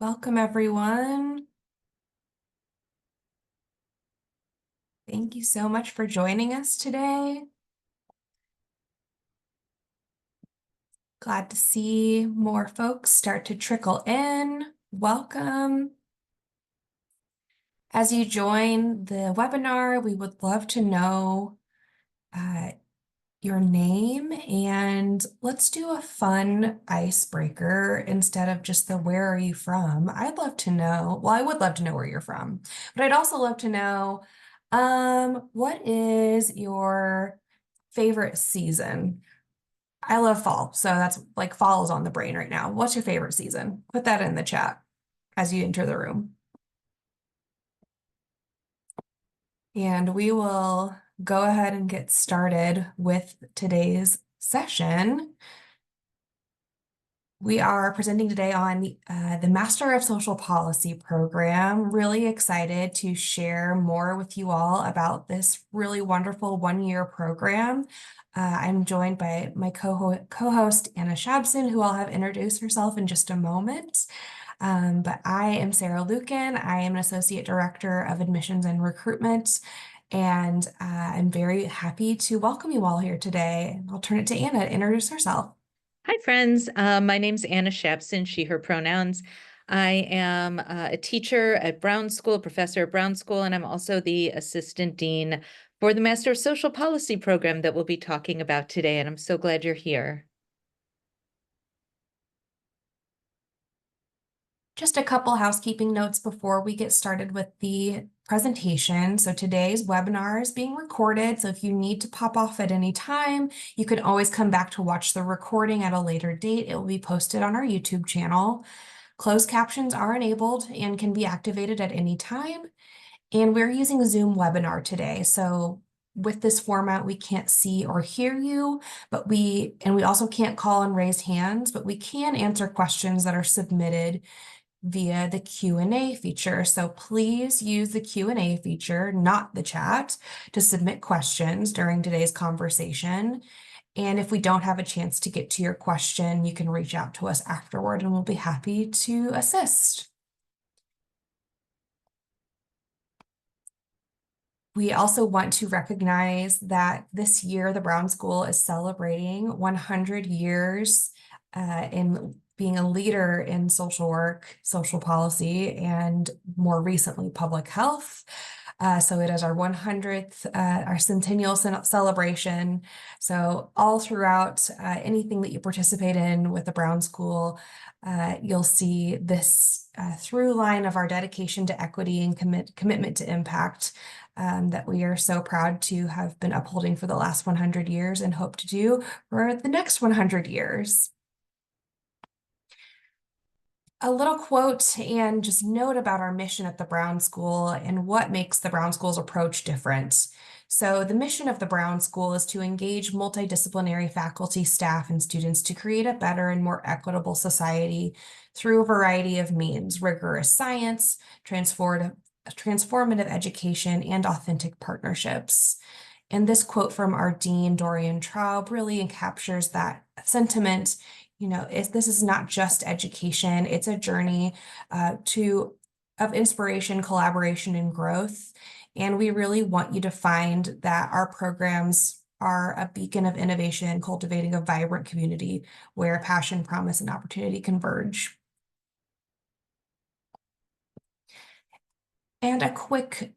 Welcome, everyone. Thank you so much for joining us today. Glad to see more folks start to trickle in. Welcome. As you join the webinar, we would love to know your name, and let's do a fun icebreaker instead of just the where are you from. I'd love to know, well, I would love to know where you're from, but I'd also love to know what is your favorite season? I love fall, so that's like fall is on the brain right now. What's your favorite season? Put that in the chat as you enter the room. And we will go ahead and get started with today's session. We are presenting today on the Master of Social Policy program. Really excited to share more with you all about this really wonderful one-year program. I'm joined by my co-host, Anna Shabson, who I'll have introduce herself in just a moment. But I am Sarah Lucan. I am an Associate Director of Admissions and Recruitment, and I'm very happy to welcome you all here today. I'll turn it to Anna to introduce herself. Hi, friends. My name's Anna Shabson, she, her pronouns. I am a teacher at Brown School, professor at Brown School, and I'm also the assistant dean for the Master of Social Policy program that we'll be talking about today, and I'm so glad you're here. Just a couple housekeeping notes before we get started with the presentation. So today's webinar is being recorded. So if you need to pop off at any time, you can always come back to watch the recording at a later date. It will be posted on our YouTube channel. Closed captions are enabled and can be activated at any time. And we're using Zoom webinar today. So with this format, we can't see or hear you, but we also can't call and raise hands, but we can answer questions that are submitted via the Q&A feature. So please use the Q&A feature, not the chat, to submit questions during today's conversation. And if we don't have a chance to get to your question, you can reach out to us afterward and we'll be happy to assist. We also want to recognize that this year the Brown School is celebrating 100 years in being a leader in social work, social policy, and more recently, public health. So it is our 100th, our centennial celebration. So all throughout anything that you participate in with the Brown School, you'll see this through line of our dedication to equity and commitment to impact that we are so proud to have been upholding for the last 100 years and hope to do for the next 100 years. A little quote and just note about our mission at the Brown School and what makes the Brown School's approach different. So the mission of the Brown School is to engage multidisciplinary faculty, staff, and students to create a better and more equitable society through a variety of means: rigorous science, transformative education, and authentic partnerships. And this quote from our dean, Dorian Traub, really captures that sentiment. You know, this is not just education, it's a journey of inspiration, collaboration, and growth. And we really want you to find that our programs are a beacon of innovation, cultivating a vibrant community where passion, promise, and opportunity converge. And a quick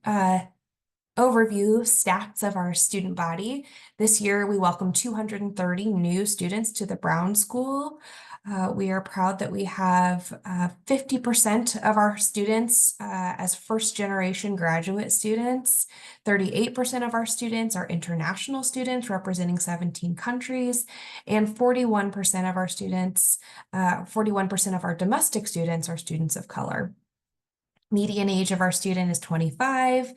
overview stats of our student body. This year, we welcome 230 new students to the Brown School. We are proud that we have 50% of our students as first-generation graduate students. 38% of our students are international students representing 17 countries, and 41% of our students, 41% of our domestic students are students of color. Median age of our student is 25,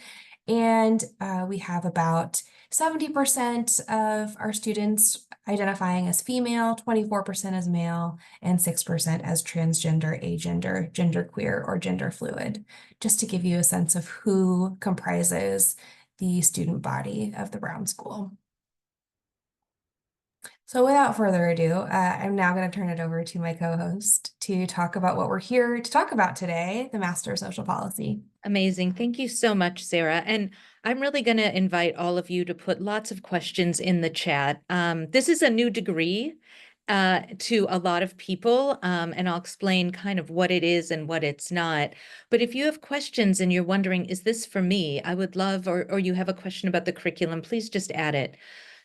and we have about 70% of our students identifying as female, 24% as male, and 6% as transgender, agender, genderqueer, or gender fluid, just to give you a sense of who comprises the student body of the Brown School. So without further ado, I'm now going to turn it over to my co-host to talk about what we're here to talk about today, the Master of Social Policy. Amazing. Thank you so much, Sarah. And I'm really going to invite all of you to put lots of questions in the chat. This is a new degree to a lot of people, and I'll explain kind of what it is and what it's not. But if you have questions and you're wondering, is this for me? I would love, or you have a question about the curriculum, please just add it.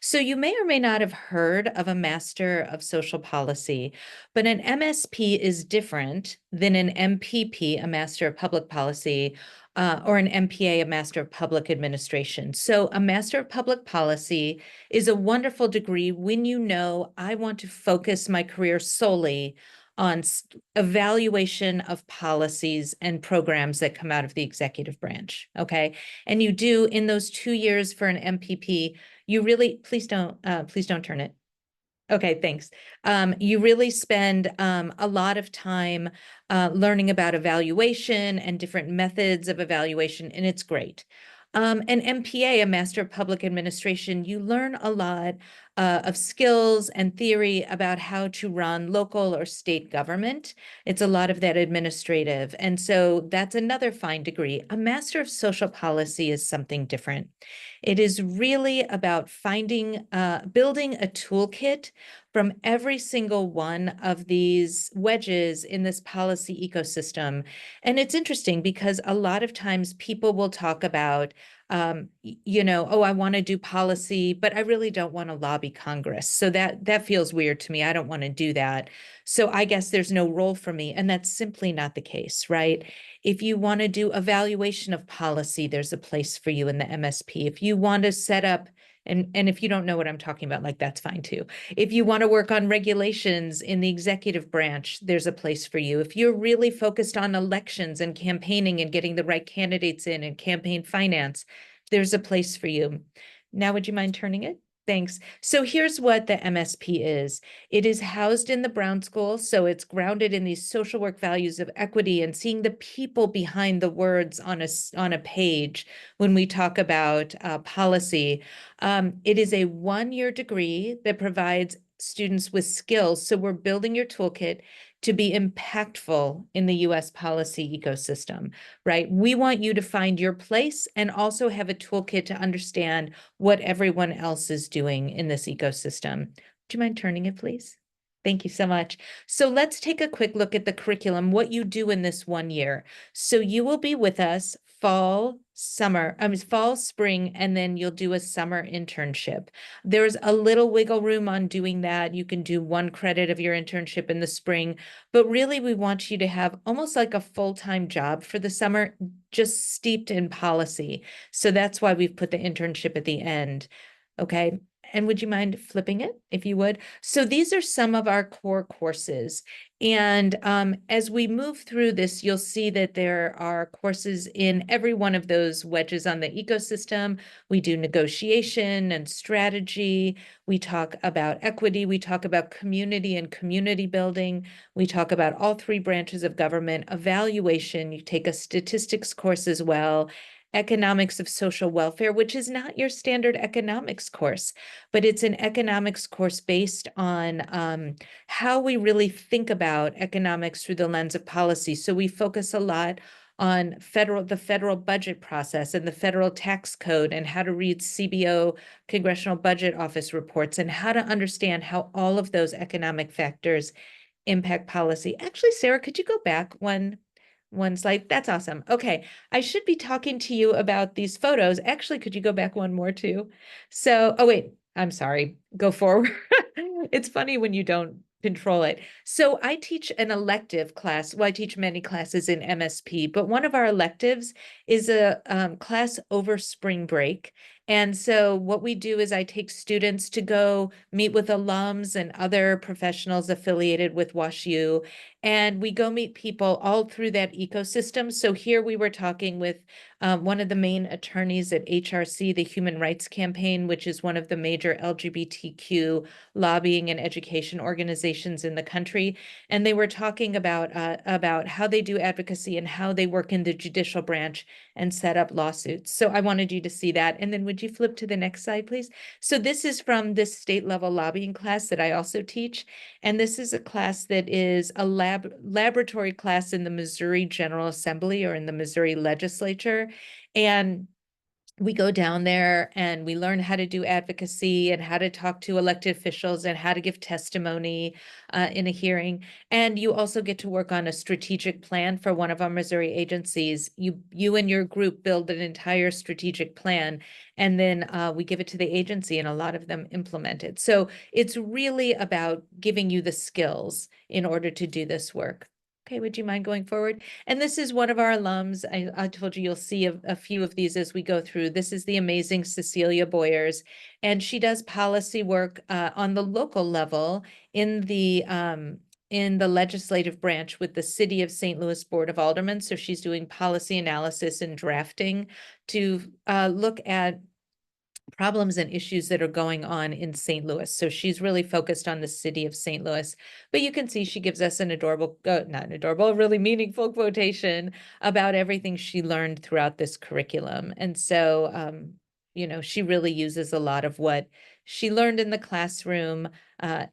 So you may or may not have heard of a Master of Social Policy, but an MSP is different than an MPP, a Master of Public Policy, or an MPA, a Master of Public Administration. So a Master of Public Policy is a wonderful degree when you know I want to focus my career solely on evaluation of policies and programs that come out of the executive branch. Okay. And you do in those 2 years for an MPP, you really, please don't turn it. Okay, thanks. You really spend a lot of time learning about evaluation and different methods of evaluation, and it's great. An MPA, a Master of Public Administration, you learn a lot of skills and theory about how to run local or state government. It's a lot of that administrative. And so that's another fine degree. A Master of Social Policy is something different. It is really about finding, building a toolkit from every single one of these wedges in this policy ecosystem. And it's interesting because a lot of times people will talk about, oh, I want to do policy, but I really don't want to lobby Congress. So that feels weird to me. I don't want to do that. So I guess there's no role for me. And that's simply not the case, right? If you want to do evaluation of policy, there's a place for you in the MSP. If you want to set up, and if you don't know what I'm talking about, like that's fine too. If you want to work on regulations in the executive branch, there's a place for you. If you're really focused on elections and campaigning and getting the right candidates in and campaign finance, there's a place for you. Now, would you mind turning it? Thanks. So here's what the MSP is. It is housed in the Brown School, so it's grounded in these social work values of equity and seeing the people behind the words on a page when we talk about policy. It is a one-year degree that provides students with skills. So we're building your toolkit to be impactful in the US policy ecosystem, right? We want you to find your place and also have a toolkit to understand what everyone else is doing in this ecosystem. Would you mind turning it, please? Thank you so much. So let's take a quick look at the curriculum, what you do in this 1 year. So you will be with us fall, spring, and then you'll do a summer internship. There's a little wiggle room on doing that. You can do 1 credit of your internship in the spring, but really we want you to have almost like a full-time job for the summer, just steeped in policy. So that's why we've put the internship at the end. Okay. And would you mind flipping it if you would? So these are some of our core courses. And as we move through this, you'll see that there are courses in every one of those wedges on the ecosystem. We do negotiation and strategy. We talk about equity. We talk about community and community building. We talk about all 3 branches of government, evaluation. You take a statistics course as well. Economics of social welfare, which is not your standard economics course, but it's an economics course based on how we really think about economics through the lens of policy. So we focus a lot on the federal budget process and the federal tax code and how to read CBO, Congressional Budget Office reports, and how to understand how all of those economic factors impact policy. Actually, Sarah, could you go back one slide? That's awesome. Okay, I should be talking to you about these photos. Actually, could you go back one more too? So, oh wait, I'm sorry. Go forward. It's funny when you don't control it. So I teach an elective class. Well, I teach many classes in MSP, but one of our electives is a class over spring break. And so what we do is I take students to go meet with alums and other professionals affiliated with WashU, and we go meet people all through that ecosystem. So here we were talking with one of the main attorneys at HRC, the Human Rights Campaign, which is one of the major LGBTQ lobbying and education organizations in the country. And they were talking about how they do advocacy and how they work in the judicial branch. and set up lawsuits. So I wanted you to see that. And then would you flip to the next slide, please? So this is from this state level lobbying class that I also teach. And this is a class that is a laboratory class in the Missouri General Assembly or in the Missouri legislature. And we go down there and we learn how to do advocacy and how to talk to elected officials and how to give testimony in a hearing. And you also get to work on a strategic plan for one of our Missouri agencies. You and your group build an entire strategic plan, and then we give it to the agency, and a lot of them implement it. So it's really about giving you the skills in order to do this work. Okay, would you mind going forward? And this is one of our alums. I told you you'll see a few of these as we go through. This is the amazing Cecilia Boyers, and she does policy work on the local level in the legislative branch with the City of St. Louis Board of Aldermen. So she's doing policy analysis and drafting to look at problems and issues that are going on in St. Louis. So she's really focused on the city of St. Louis. But you can see she gives us an adorable, not adorable, a really meaningful quotation about everything she learned throughout this curriculum. And so, she really uses a lot of what she learned in the classroom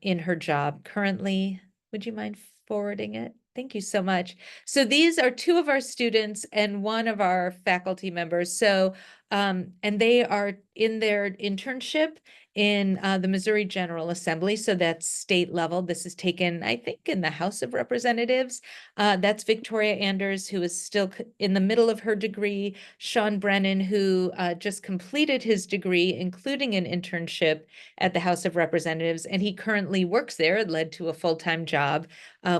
in her job currently. Would you mind forwarding it? Thank you so much. So these are two of our students and one of our faculty members. So and they are in their internship in the Missouri General Assembly. So that's state level. This is taken, I think, in the House of Representatives. That's Victoria Anders, who is still in the middle of her degree. Sean Brennan, who just completed his degree, including an internship at the House of Representatives. And he currently works there. It led to a full-time job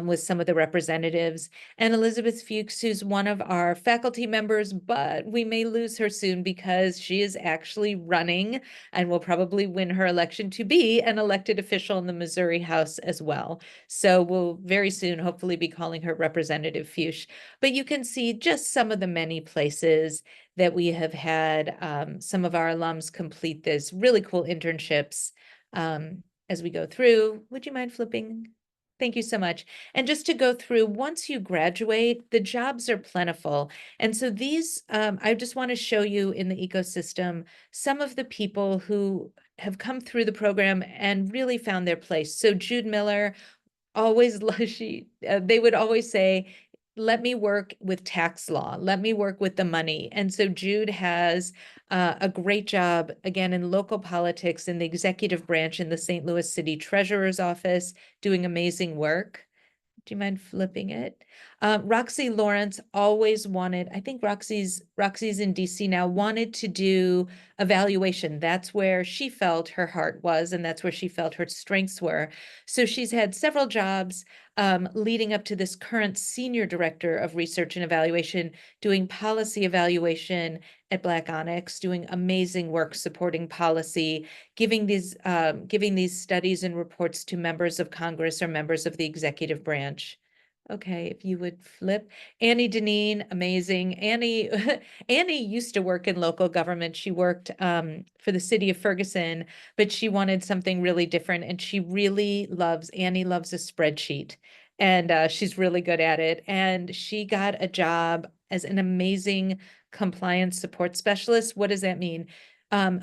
with some of the representatives. And Elizabeth Fuchs, who's one of our faculty members, but we may lose her soon because she is actually running and will probably win her election to be an elected official in the Missouri House as well. So we'll very soon hopefully be calling her Representative Fuchs. But you can see just some of the many places that we have had some of our alums complete this really cool internships as we go through. Would you mind flipping? Thank you so much. And just to go through, once you graduate, the jobs are plentiful. And so these, I just want to show you in the ecosystem some of the people who have come through the program and really found their place. So Jude Miller, always, they would always say, let me work with tax law, let me work with the money. And so Jude has a great job, again, in local politics in the executive branch in the St. Louis City Treasurer's Office, doing amazing work. Do you mind flipping it? Roxy Lawrence always wanted, I think Roxy's in DC now, wanted to do evaluation. That's where she felt her heart was, and that's where she felt her strengths were. So she's had several jobs leading up to this current senior director of research and evaluation, doing policy evaluation at Black Onyx, doing amazing work supporting policy, giving these studies and reports to members of Congress or members of the executive branch. Okay, if you would flip. Annie Deneen, amazing. Annie Annie used to work in local government. She worked for the city of Ferguson, but she wanted something really different. And Annie loves a spreadsheet. And she's really good at it. And she got a job as an amazing compliance support specialist. What does that mean?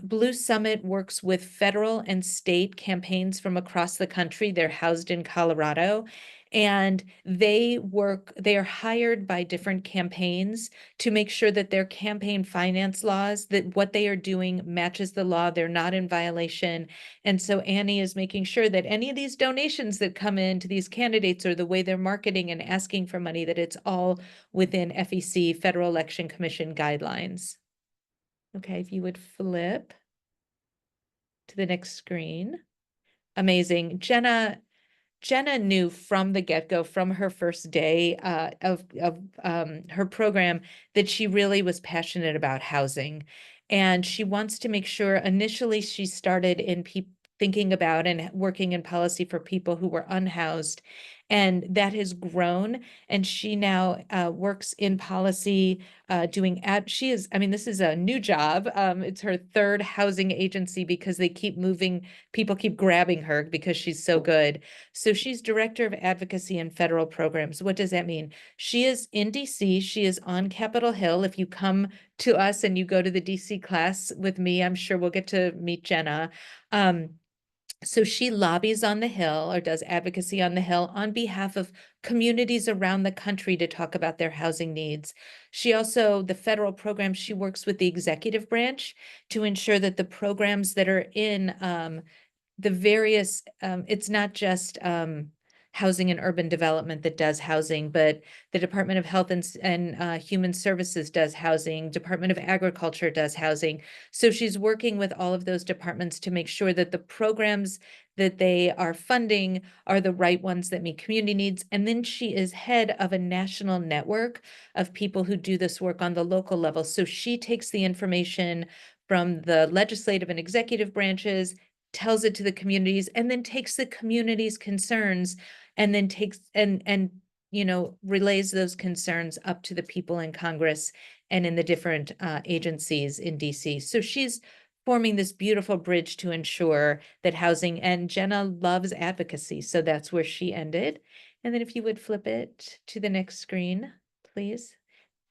Blue Summit works with federal and state campaigns from across the country. They're housed in Colorado. And they are hired by different campaigns to make sure that their campaign finance laws, that what they are doing matches the law, they're not in violation. And so Annie is making sure that any of these donations that come in to these candidates or the way they're marketing and asking for money, that it's all within FEC, Federal Election Commission guidelines. Okay, if you would flip to the next screen. Amazing. Jenna knew from the get-go, from her first day of her program, that she really was passionate about housing. And she wants to make sure, initially she started in thinking about and working in policy for people who were unhoused. And that has grown. And she now works in policy, doing she is, I mean, this is a new job. It's her third housing agency because they keep moving, people keep grabbing her because she's so good. So she's director of advocacy and federal programs. What does that mean? She is in DC. She is on Capitol Hill. If you come to us and you go to the DC class with me, I'm sure we'll get to meet Jenna. Um, so she lobbies on the Hill or does advocacy on the Hill on behalf of communities around the country to talk about their housing needs. She also, the federal program, she works with the executive branch to ensure that the programs that are in the various, it's not just housing and urban development that does housing, but the Department of Health and Human Services does housing, Department of Agriculture does housing. So she's working with all of those departments to make sure that the programs that they are funding are the right ones that meet community needs. And then she is head of a national network of people who do this work on the local level. So she takes the information from the legislative and executive branches, tells it to the communities, and then takes the community's concerns and then takes and relays those concerns up to the people in Congress and in the different agencies in DC. So she's forming this beautiful bridge to ensure that housing, and Jenna loves advocacy, so that's where she ended. And then if you would flip it to the next screen, please.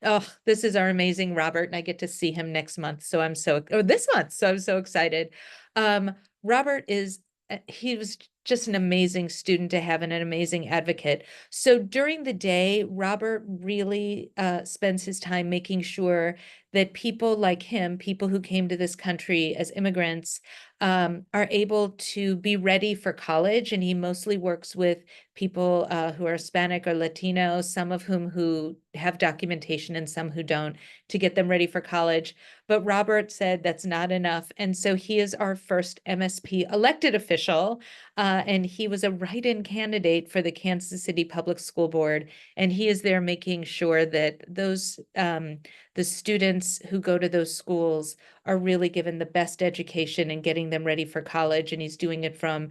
Oh, this is our amazing Robert, and I get to see him next month. So I'm so, or this month. So I'm so excited. Robert is, he was just an amazing student to have and an amazing advocate. So during the day, Robert really spends his time making sure that people like him, people who came to this country as immigrants, are able to be ready for college. And he mostly works with people who are Hispanic or Latino, some of whom who have documentation and some who don't, to get them ready for college. But Robert said that's not enough. And so he is our first MSP elected official. And he was a write-in candidate for the Kansas City Public School Board. And he is there making sure that those the students who go to those schools are really given the best education and getting them ready for college. And he's doing it from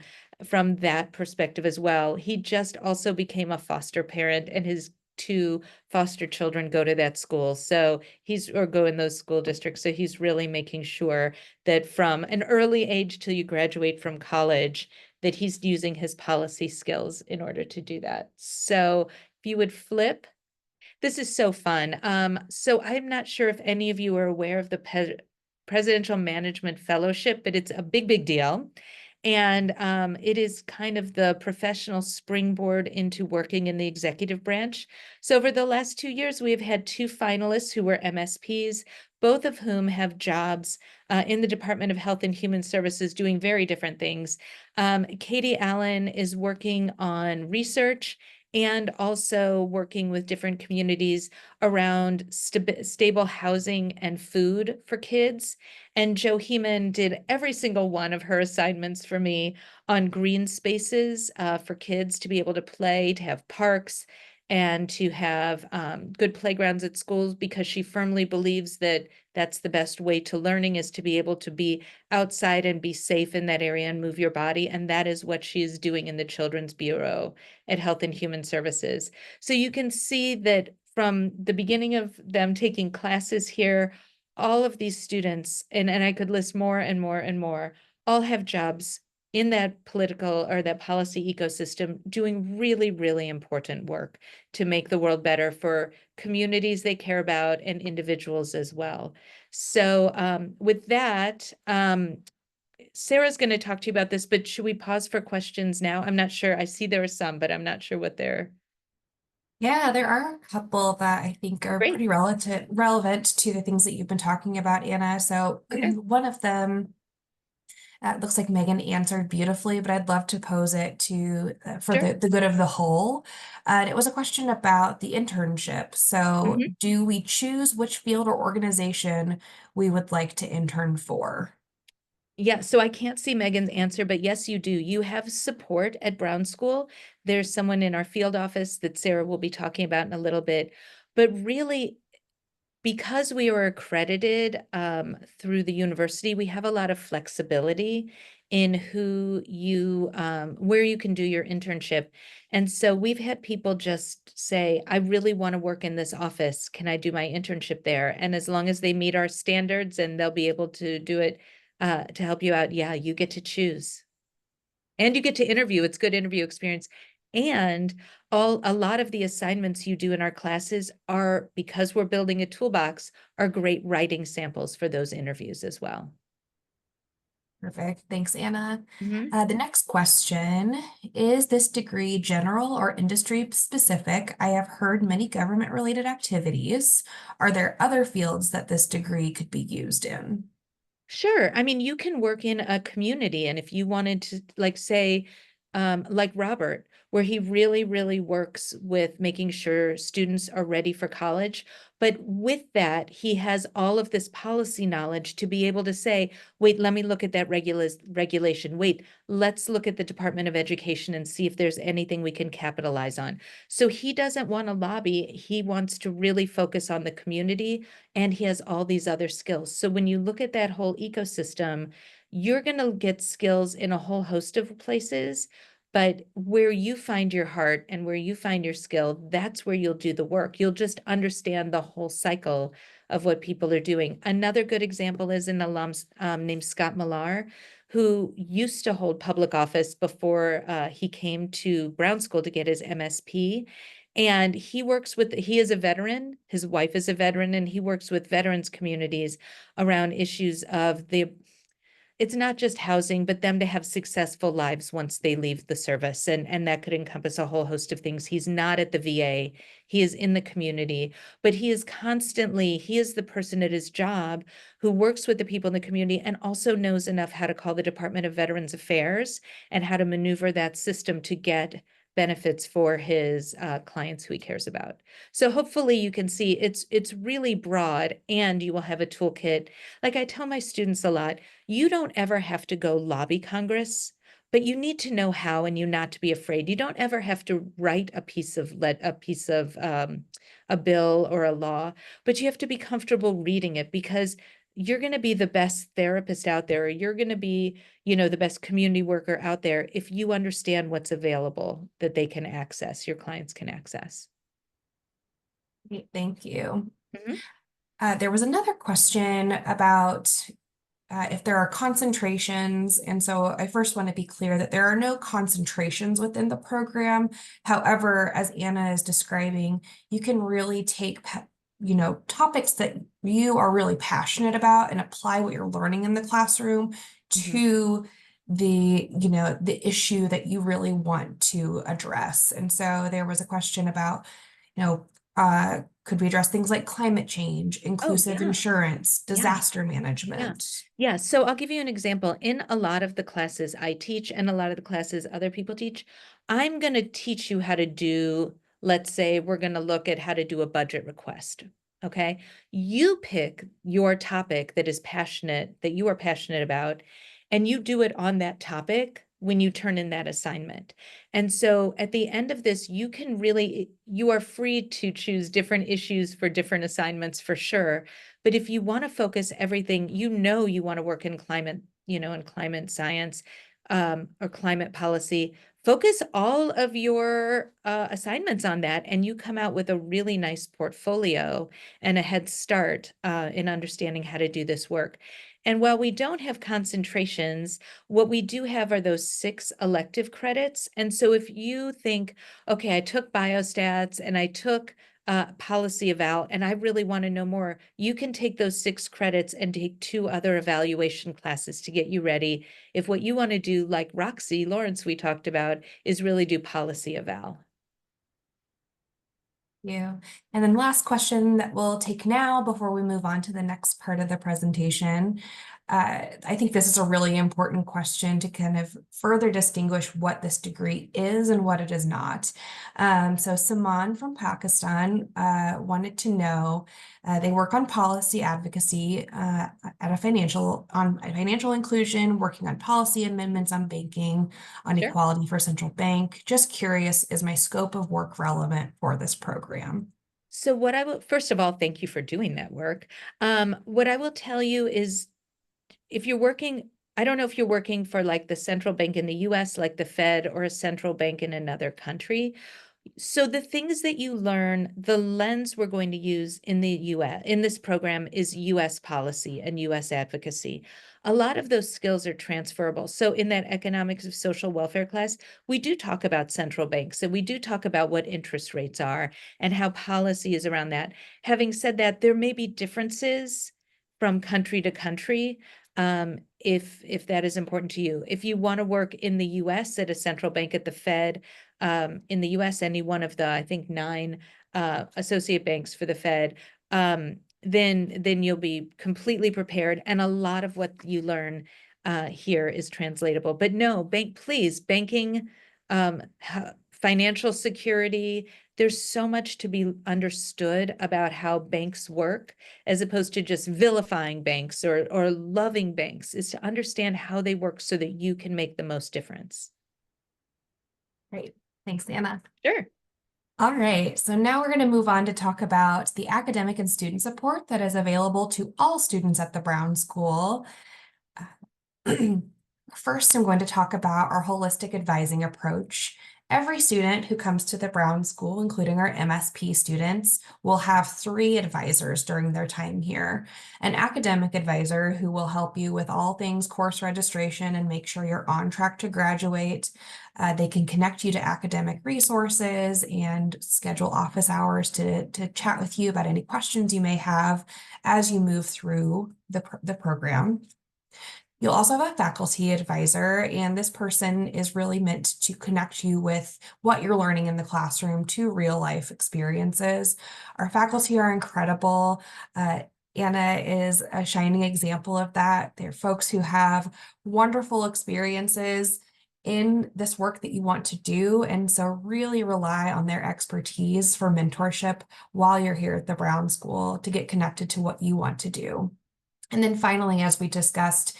that perspective as well. He just also became a foster parent, and his two foster children go to that school. So go in those school districts. So he's really making sure that from an early age till you graduate from college, that he's using his policy skills in order to do that. So if you would flip. This is so fun. So I'm not sure if any of you are aware of the Presidential Management Fellowship, but it's a big, big deal. And it is kind of the professional springboard into working in the executive branch. So over the last 2 years, we have had two finalists who were MSPs, both of whom have jobs in the Department of Health and Human Services doing very different things. Katie Allen is working on research and also working with different communities around stable housing and food for kids. And Joe Heeman did every single one of her assignments for me on green spaces for kids to be able to play, to have parks, and to have good playgrounds at schools, because she firmly believes that that's the best way to learning, is to be able to be outside and be safe in that area and move your body. And that is what she is doing in the Children's Bureau at Health and Human Services. So you can see that from the beginning of them taking classes here, all of these students, and I could list more and more and more, all have jobs in that political or that policy ecosystem doing really, really important work to make the world better for communities they care about and individuals as well. So with that, Sarah's going to talk to you about this, but should we pause for questions now? I'm not sure. I see there are some, but I'm not sure what they're. Yeah, there are a couple that I think are Great. pretty relevant to the things that you've been talking about, Anna. So Okay. one of them looks like Megan answered beautifully, but I'd love to pose it to for Sure. the good of the whole. And it was a question about the internship. So Mhm. do we choose which field or organization we would like to intern for? Yeah, so I can't see Megan's answer, but yes, you do. You have support at Brown School. There's someone in our field office that Sarah will be talking about in a little bit. But really, because we are accredited through the university, we have a lot of flexibility in where you can do your internship. And so we've had people just say, I really want to work in this office. Can I do my internship there? And as long as they meet our standards and they'll be able to do it to help you out, yeah, you get to choose. And you get to interview. It's good interview experience. And a lot of the assignments you do in our classes are, because we're building a toolbox, are great writing samples for those interviews as well. Perfect. Thanks, Anna. Mhm. The next question, is this degree general or industry specific? I have heard many government related activities. Are there other fields that this degree could be used in? Sure. I mean, you can work in a community, and if you wanted to, like, say, like Robert, where he really, really works with making sure students are ready for college. But with that, he has all of this policy knowledge to be able to say, wait, let me look at that regulation. Wait, let's look at the Department of Education and see if there's anything we can capitalize on. So he doesn't want to lobby. He wants to really focus on the community, and he has all these other skills. So when you look at that whole ecosystem, you're going to get skills in a whole host of places, but where you find your heart and where you find your skill, that's where you'll do the work. You'll just understand the whole cycle of what people are doing. Another good example is an alum named Scott Millar, who used to hold public office before he came to Brown School to get his MSP. And he is a veteran, his wife is a veteran, and he works with veterans communities around issues of it's not just housing, but them to have successful lives once they leave the service. And that could encompass a whole host of things. He's not at the VA, he is in the community, but he is the person at his job who works with the people in the community and also knows enough how to call the Department of Veterans Affairs and how to maneuver that system to get benefits for his clients who he cares about. So hopefully you can see it's really broad, and you will have a toolkit. Like I tell my students a lot, you don't ever have to go lobby Congress, but you need to know how, and you not to be afraid. You don't ever have to write a piece of a bill or a law, but you have to be comfortable reading it, because you're going to be the best therapist out there, or you're going to be, the best community worker out there if you understand what's available that they can access, your clients can access. Great, thank you. Mhm. There was another question about if there are concentrations. And so I first want to be clear that there are no concentrations within the program. However, as Anna is describing, you can really take, topics that you are really passionate about and apply what you're learning in the classroom Mhm. to the issue that you really want to address. And so there was a question about, could we address things like climate change, Oh, inclusive yeah. insurance, Yeah. disaster Yeah. management? Yeah. So I'll give you an example. In a lot of the classes I teach and a lot of the classes other people teach, I'm going to teach you how to do, let's say we're going to look at how to do a budget request. Okay. You pick your topic that you are passionate about, and you do it on that topic when you turn in that assignment. And so at the end of this, you are free to choose different issues for different assignments for sure. But if you want to focus everything, you want to work in climate, in climate science, or climate policy, focus all of your assignments on that, and you come out with a really nice portfolio and a head start in understanding how to do this work. And while we don't have concentrations, what we do have are those 6 elective credits. And so if you think, okay, I took biostats and I took policy eval, and I really want to know more, you can take those 6 credits and take 2 other evaluation classes to get you ready. If what you want to do, like Roxy Lawrence we talked about, is really do policy eval. You. And then last question that we'll take now before we move on to the next part of the presentation. I think this is a really important question to kind of further distinguish what this degree is and what it is not. So Saman from Pakistan wanted to know, they work on policy advocacy on financial inclusion, working on policy amendments on banking, on Sure. equality for central bank. Just curious, is my scope of work relevant for this program? So what I will, first of all, thank you for doing that work. What I will tell you is, if you're working I don't know if you're working for like the central bank in the US, like the Fed, or a central bank in another country. So the things that you learn, the lens we're going to use in the US, in this program, is US policy and US advocacy. A lot of those skills are transferable. So in that economics of social welfare class, we do talk about central banks and we do talk about what interest rates are and how policy is around that. Having said that, there may be differences from country to country. If that is important to you. If you want to work in the US at a central bank, at the Fed, in the US, any one of the, I think, 9 associate banks for the Fed, then you'll be completely prepared. And a lot of what you learn here is translatable. But no, please, banking, financial security, there's so much to be understood about how banks work, as opposed to just vilifying banks or loving banks, is to understand how they work so that you can make the most difference. Great. Thanks, Anna. Sure. All right, so now we're going to move on to talk about the academic and student support that is available to all students at the Brown School. First, I'm going to talk about our holistic advising approach. Every student who comes to the Brown School, including our MSP students, will have 3 advisors during their time here. An academic advisor who will help you with all things course registration and make sure you're on track to graduate. They can connect you to academic resources and schedule office hours to chat with you about any questions you may have as you move through the program. You'll also have a faculty advisor, and this person is really meant to connect you with what you're learning in the classroom to real life experiences. Our faculty are incredible. Anna is a shining example of that. They're folks who have wonderful experiences in this work that you want to do, and so really rely on their expertise for mentorship while you're here at the Brown School to get connected to what you want to do. And then finally, as we discussed,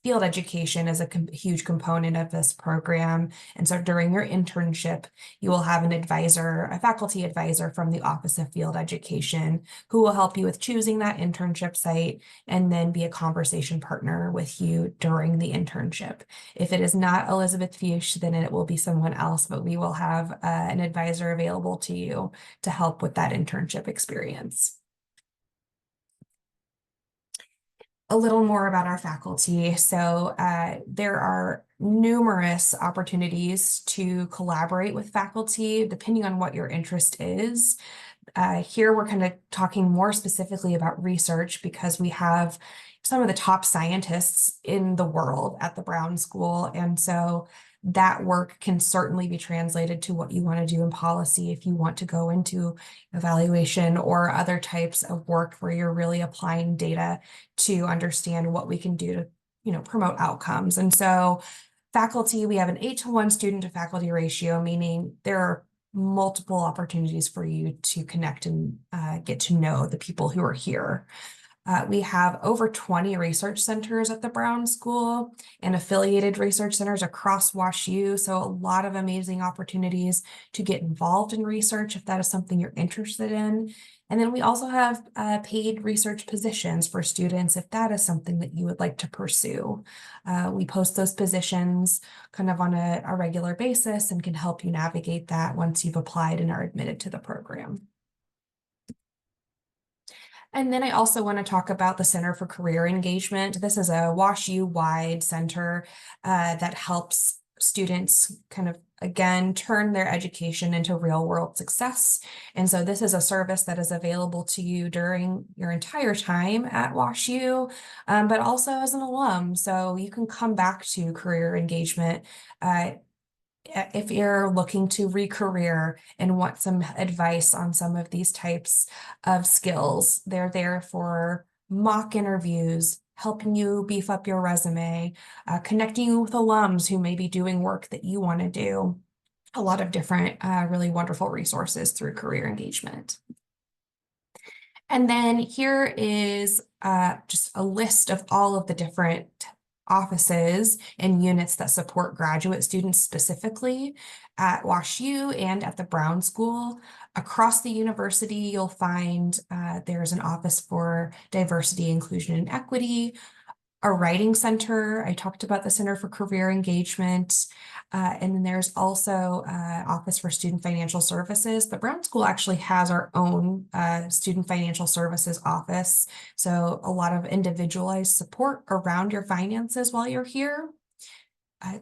field education is a huge component of this program. And so during your internship, you will have an advisor, a faculty advisor from the Office of Field Education, who will help you with choosing that internship site and then be a conversation partner with you during the internship. If it is not Elizabeth Fuchs, then it will be someone else, but we will have an advisor available to you to help with that internship experience. A little more about our faculty. So there are numerous opportunities to collaborate with faculty depending on what your interest is. Here we're kind of talking more specifically about research because we have some of the top scientists in the world at the Brown School. And so that work can certainly be translated to what you want to do in policy if you want to go into evaluation or other types of work where you're really applying data to understand what we can do to, promote outcomes. And so faculty, we have an 8-to-1 student to faculty ratio, meaning there are multiple opportunities for you to connect and get to know the people who are here. We have over 20 research centers at the Brown School and affiliated research centers across WashU. So a lot of amazing opportunities to get involved in research if that is something you're interested in. And then we also have paid research positions for students if that is something that you would like to pursue. We post those positions kind of on a regular basis and can help you navigate that once you've applied and are admitted to the program. And then I also want to talk about the Center for Career Engagement. This is a WashU-wide center that helps students kind of, again, turn their education into real-world success. And so this is a service that is available to you during your entire time at WashU, but also as an alum. So you can come back to career engagement if you're looking to re-career and want some advice on some of these types of skills. They're there for mock interviews, helping you beef up your resume, connecting you with alums who may be doing work that you want to do. A lot of different really wonderful resources through career engagement. And then here is just a list of all of the different offices and units that support graduate students specifically at WashU and at the Brown School. Across the university, you'll find there's an office for diversity, inclusion, and equity. a writing center. I talked about the Center for Career Engagement. And then there's also Office for Student Financial Services. The Brown School actually has our own Student Financial Services office. So a lot of individualized support around your finances while you're here.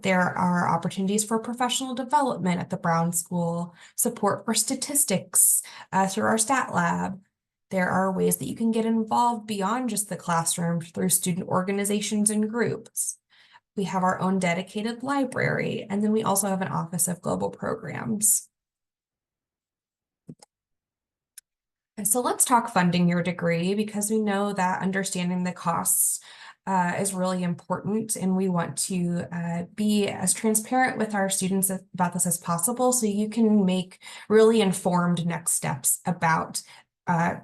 There are opportunities for professional development at the Brown School, support for statistics through our stat lab. There are ways that you can get involved beyond just the classroom through student organizations and groups. We have our own dedicated library, and then we also have an Office of Global Programs. So let's talk funding your degree, because we know that understanding the costs is really important, and we want to be as transparent with our students about this as possible so you can make really informed next steps about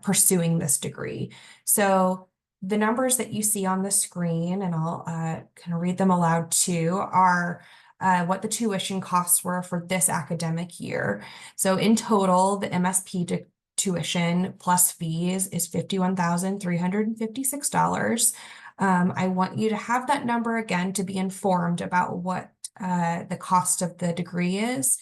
pursuing this degree. So the numbers that you see on the screen, and I'll kind of read them aloud too, are what the tuition costs were for this academic year. So in total, the MSP tuition plus fees is $51,356. I want you to have that number again to be informed about what the cost of the degree is.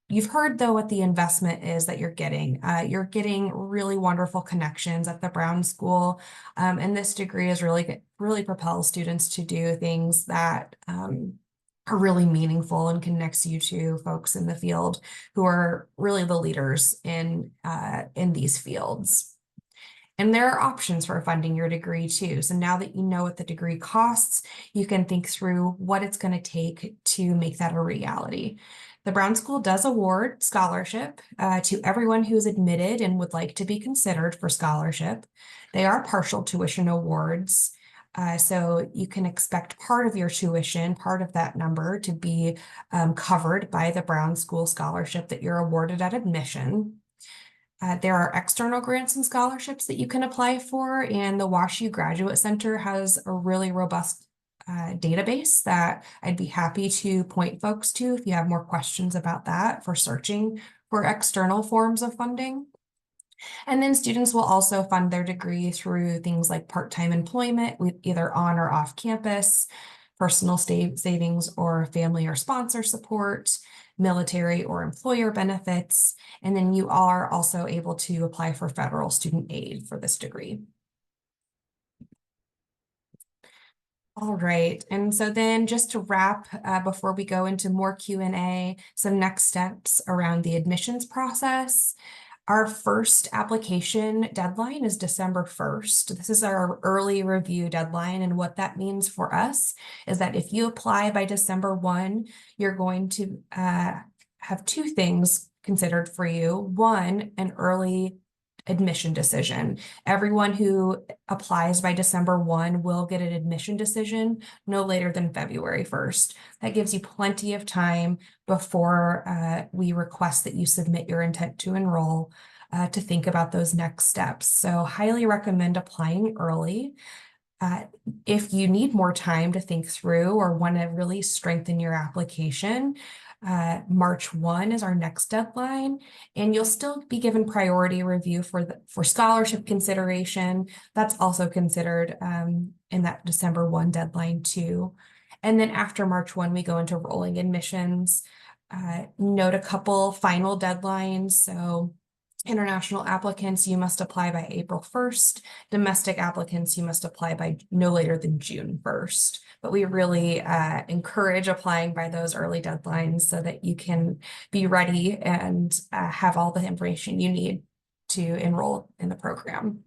You've heard, though, what the investment is that you're getting. You're getting really wonderful connections at the Brown School, and this degree is really propels students to do things that are really meaningful and connects you to folks in the field who are really the leaders in these fields. And there are options for funding your degree too. So now that you know what the degree costs, you can think through what it's going to take to make that a reality. The Brown School does award scholarship to everyone who is admitted and would like to be considered for scholarship. They are partial tuition awards. So you can expect part of your tuition, part of that number, to be covered by the Brown School scholarship that you're awarded at admission. There are external grants and scholarships that you can apply for, and the WashU Graduate Center has a really robust database that I'd be happy to point folks to if you have more questions about that for searching for external forms of funding. And then students will also fund their degree through things like part-time employment, with either on or off campus, personal savings or family or sponsor support, military or employer benefits, and then you are also able to apply for federal student aid for this degree. All right, and so then just to wrap, before we go into more Q&A, some next steps around the admissions process. Our first application deadline is December 1st. This is our early review deadline, and what that means for us is that if you apply by December 1, you're going to have two things considered for you. One, an early admission decision. Everyone who applies by December 1 will get an admission decision no later than February 1st. That gives you plenty of time before we request that you submit your intent to enroll to think about those next steps. So highly recommend applying early. If you need more time to think through or want to really strengthen your application, March 1 is our next deadline, and you'll still be given priority review for scholarship consideration. That's also considered in that December 1 deadline too. And then after March 1, we go into rolling admissions. Note a couple final deadlines. So international applicants, you must apply by April 1st. Domestic applicants, you must apply by no later than June 1st. But we really encourage applying by those early deadlines so that you can be ready and have all the information you need to enroll in the program.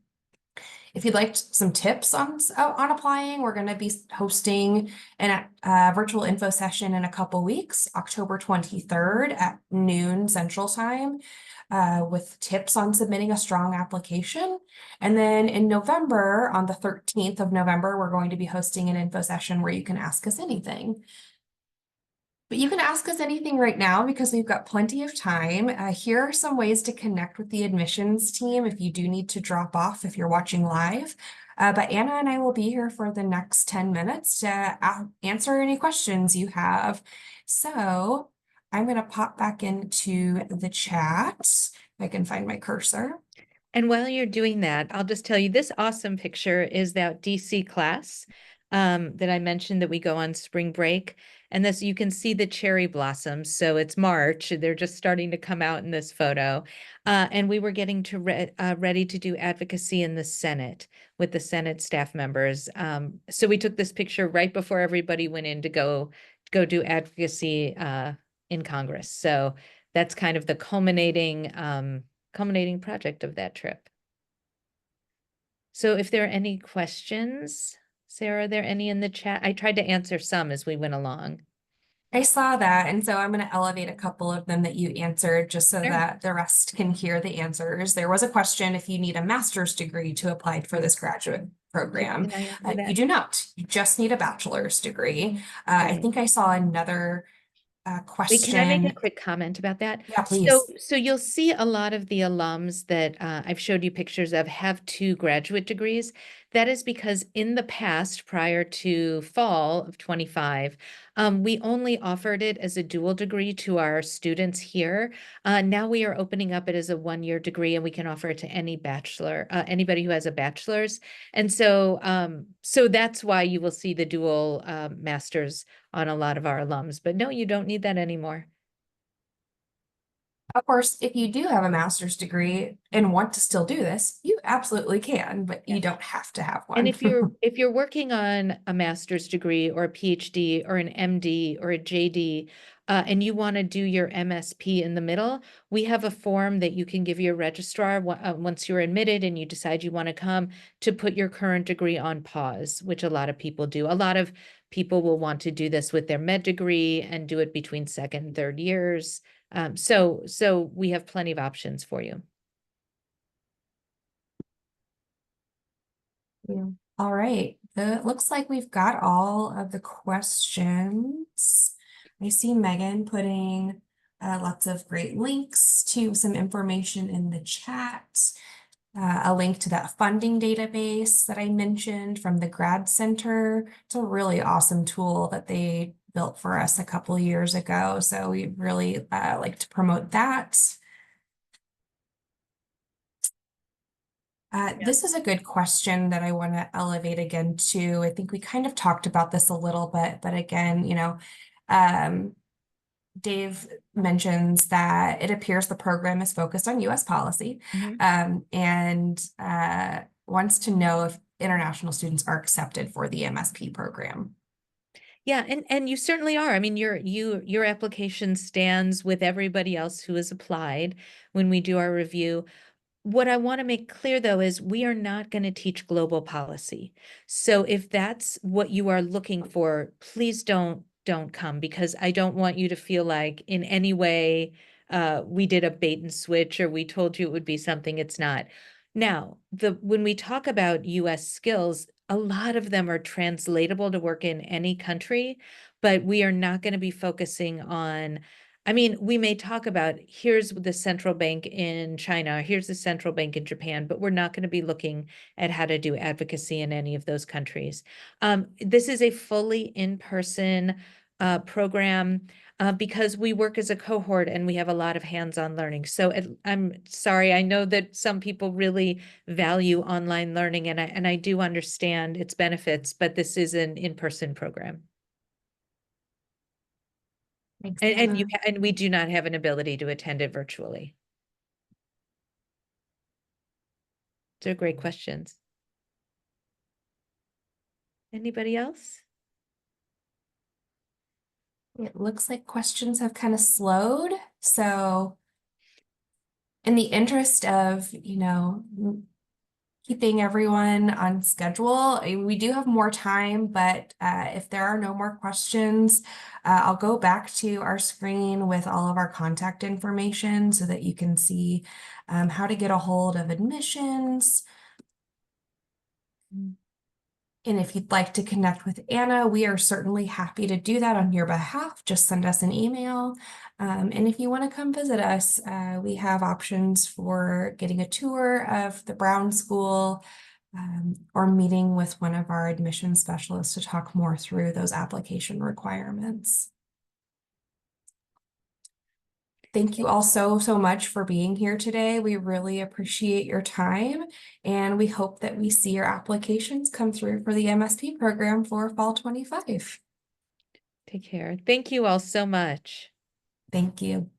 If you'd like some tips on applying, we're going to be hosting a virtual info session in a couple weeks, October 23rd at noon Central Time, with tips on submitting a strong application. And then in November, on the 13th of November, we're going to be hosting an info session where you can ask us anything. But you can ask us anything right now because we've got plenty of time. Here are some ways to connect with the admissions team if you do need to drop off if you're watching live. But Anna and I will be here for the next 10 minutes to answer any questions you have. So I'm going to pop back into the chat if I can find my cursor. And while you're doing that, I'll just tell you this awesome picture is that DC class. that I mentioned that we go on spring break. And this, you can see the cherry blossoms. So it's March. They're just starting to come out in this photo. And we were getting to ready to do advocacy in the Senate with the Senate staff members. So we took this picture right before everybody went in to go do advocacy in Congress. So that's kind of the culminating project of that trip. So if there are any questions, Sarah, are there any in the chat? I tried to answer some as we went along. I saw that, and so I'm going to elevate a couple of them that you answered just so Sure. that the rest can hear the answers. There was a question if you need a master's degree to apply for this graduate program. Can I answer You that? do not. You just need a bachelor's degree. I think I saw another Wait, can I make a question. quick comment about that? Yeah, So, please. so you'll see a lot of the alums that I've showed you pictures of have 2 graduate degrees. That is because in the past, prior to fall of 25, we only offered it as a dual degree to our students here. Now we are opening up it as a 1-year degree, and we can offer it to any bachelor, anybody who has a bachelor's. And so that's why you will see the dual masters on a lot of our alums. But no, you don't need that anymore. Of course, if you do have a master's degree and want to still do this, you absolutely can, but you Yes. don't have to have And one. if you're working on a master's degree or a PhD or an MD or a JD, and you want to do your MSP in the middle, we have a form that you can give your registrar once you're admitted and you decide you want to come to put your current degree on pause, which a lot of people do. A lot of people will want to do this with their med degree and do it between second and third years. So we have plenty of options for you. Yeah. All right. It looks like we've got all of the questions. I see Megan putting lots of great links to some information in the chat. A link to that funding database that I mentioned from the Grad Center. It's a really awesome tool that they built for us a couple of years ago. So we really like to promote that. This is a good question that I want to elevate again too. I think we kind of talked about this a little bit, but again, Dave mentions that it appears the program is focused on US policy, and wants to know if international students are accepted for the MSP program. Yeah, and you certainly are. I mean, your application stands with everybody else who has applied when we do our review. What I want to make clear, though, is we are not going to teach global policy. So if that's what you are looking for, please don't come, because I don't want you to feel like in any way we did a bait and switch or we told you it would be something it's not. Now, when we talk about US skills, a lot of them are translatable to work in any country, but we are not going to be focusing on, I mean, we may talk about here's the central bank in China, here's the central bank in Japan, but we're not going to be looking at how to do advocacy in any of those countries. This is a fully in-person program because we work as a cohort and we have a lot of hands-on learning. So I'm sorry, I know that some people really value online learning, and I do understand its benefits, but this is an in-person program. Thanks, And we do not have an ability to attend it virtually. They're great questions. Anybody else? It looks like questions have kind of slowed. So in the interest of, keeping everyone on schedule, we do have more time, but if there are no more questions, I'll go back to our screen with all of our contact information so that you can see how to get a hold of admissions. And if you'd like to connect with Anna, we are certainly happy to do that on your behalf. Just send us an email. And if you want to come visit us, we have options for getting a tour of the Brown School, or meeting with one of our admissions specialists to talk more through those application requirements. Thank you all so much for being here today. We really appreciate your time, and we hope that we see your applications come through for the MSP program for fall 25. Take care. Thank you all so much. Thank you.